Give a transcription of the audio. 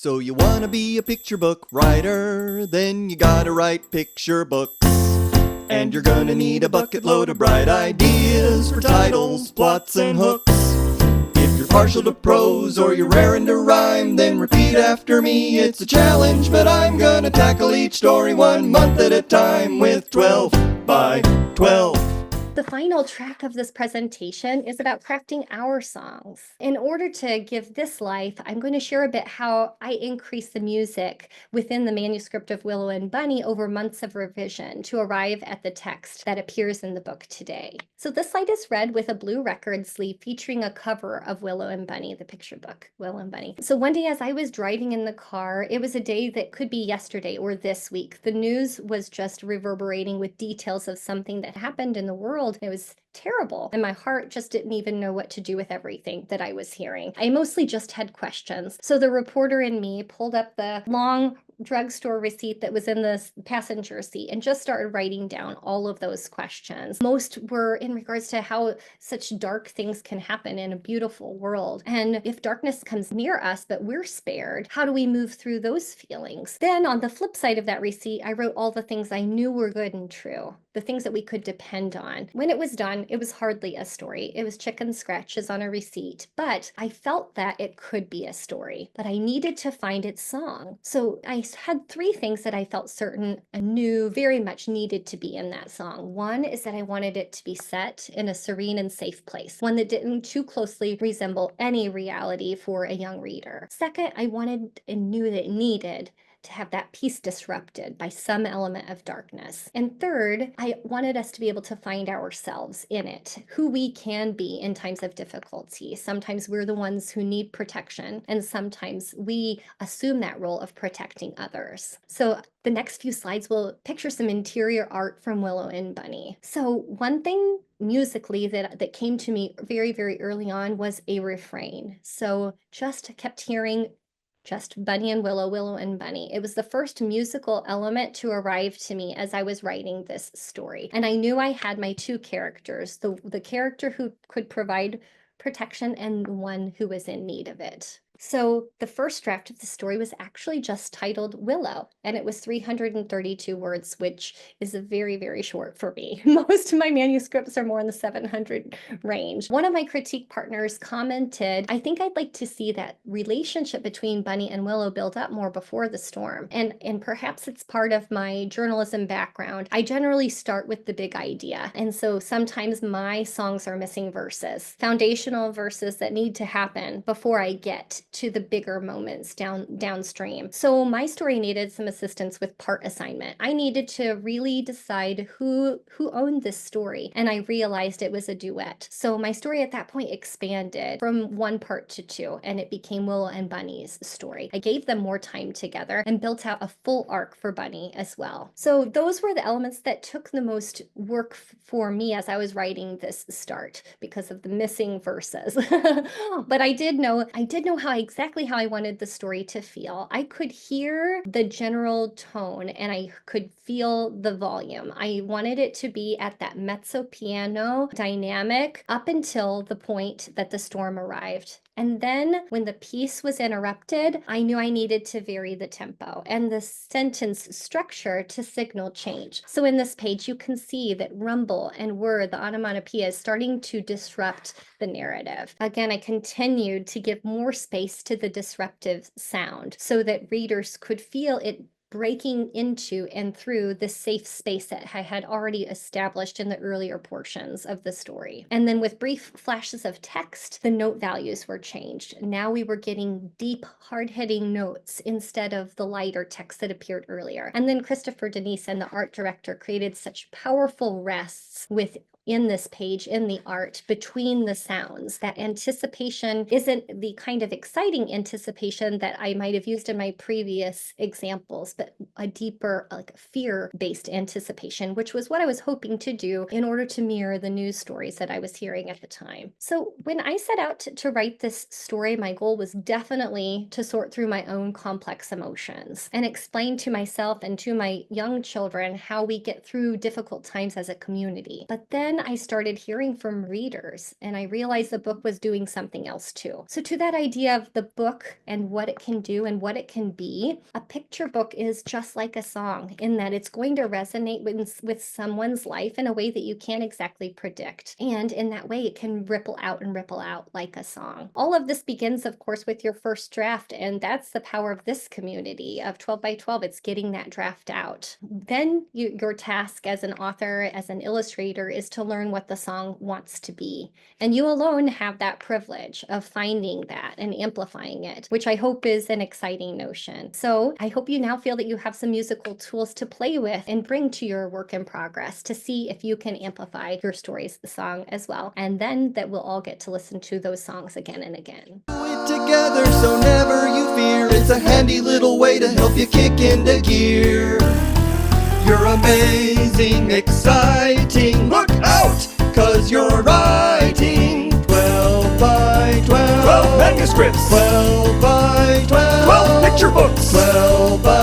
So you wanna be a picture book writer, then you gotta write picture books. And you're gonna need a bucket load of bright ideas for titles, plots, and hooks. If you're partial to prose or you're raring to rhyme, then repeat after me. It's a challenge, but I'm gonna tackle each story 1 month at a time with 12 by 12. The final track of this presentation is about crafting our songs. In order to give this life, I'm going to share a bit how I increased the music within the manuscript of Willow and Bunny over months of revision to arrive at the text that appears in the book today. So this slide is read with a blue record sleeve featuring a cover of Willow and Bunny, the picture book, Willow and Bunny. So one day as I was driving in the car, it was a day that could be yesterday or this week. The news was just reverberating with details of something that happened in the world. It was terrible, and my heart just didn't even know what to do with everything that I was hearing. I mostly just had questions. So the reporter in me pulled up the long drugstore receipt that was in the passenger seat and just started writing down all of those questions. Most were in regards to how such dark things can happen in a beautiful world. And if darkness comes near us, but we're spared, how do we move through those feelings? Then on the flip side of that receipt, I wrote all the things I knew were good and true, the things that we could depend on. When it was done, it was hardly a story. It was chicken scratches on a receipt, but I felt that it could be a story, but I needed to find its song. So I had 3 things that I felt certain and knew very much needed to be in that song. One is that I wanted it to be set in a serene and safe place, one that didn't too closely resemble any reality for a young reader. Second, I wanted and knew that it needed to have that peace disrupted by some element of darkness. And third, I wanted us to be able to find ourselves in it, who we can be in times of difficulty. Sometimes we're the ones who need protection, and sometimes we assume that role of protecting others. So the next few slides will picture some interior art from Willow and Bunny. So one thing musically that came to me very, very early on was a refrain. So just kept hearing just Bunny and Willow, Willow and Bunny. It was the first musical element to arrive to me as I was writing this story. And I knew I had my 2 characters, the character who could provide protection and the one who was in need of it. So the first draft of the story was actually just titled Willow, and it was 332 words, which is very, very short for me. Most of my manuscripts are more in the 700 range. One of my critique partners commented, I think I'd like to see that relationship between Bunny and Willow build up more before the storm. And perhaps it's part of my journalism background. I generally start with the big idea. And so sometimes my songs are missing verses, foundational verses that need to happen before I get to the bigger moments downstream. So my story needed some assistance with part assignment. I needed to really decide who owned this story, and I realized it was a duet. So my story at that point expanded from 1 part to 2, and it became Willow and Bunny's story. I gave them more time together and built out a full arc for Bunny as well. So those were the elements that took the most work for me as I was writing this start because of the missing verses. But I did know exactly how I wanted the story to feel. I could hear the general tone and I could feel the volume. I wanted it to be at that mezzo piano dynamic up until the point that the storm arrived. And then when the piece was interrupted, I knew I needed to vary the tempo and the sentence structure to signal change. So in this page, you can see that rumble and whir, the onomatopoeia, is starting to disrupt the narrative. Again, I continued to give more space to the disruptive sound so that readers could feel it breaking into and through the safe space that I had already established in the earlier portions of the story. And then with brief flashes of text, the note values were changed. Now we were getting deep, hard-hitting notes instead of the lighter text that appeared earlier. And then Christopher Denise and the art director created such powerful rests in this page, in the art, between the sounds. That anticipation isn't the kind of exciting anticipation that I might have used in my previous examples, but a deeper, like fear-based anticipation, which was what I was hoping to do in order to mirror the news stories that I was hearing at the time. So when I set out to write this story, my goal was definitely to sort through my own complex emotions and explain to myself and to my young children how we get through difficult times as a community. But then I started hearing from readers, and I realized the book was doing something else too. So to that idea of the book and what it can do and what it can be, a picture book is just like a song in that it's going to resonate with someone's life in a way that you can't exactly predict. And in that way, it can ripple out like a song. All of this begins, of course, with your first draft, and that's the power of this community of 12 by 12. It's getting that draft out. Then your task as an author, as an illustrator, is to learn what the song wants to be. And you alone have that privilege of finding that and amplifying it, which I hope is an exciting notion. So I hope you now feel that you have some musical tools to play with and bring to your work in progress to see if you can amplify your story's song as well. And then that we'll all get to listen to those songs again and again. Do it together, so never you fear. It's a handy little way to help you kick into gear. You're amazing, exciting. Look out, 'cause you're writing 12 by 12. 12 manuscripts. 12 by 12. 12 picture books. 12 by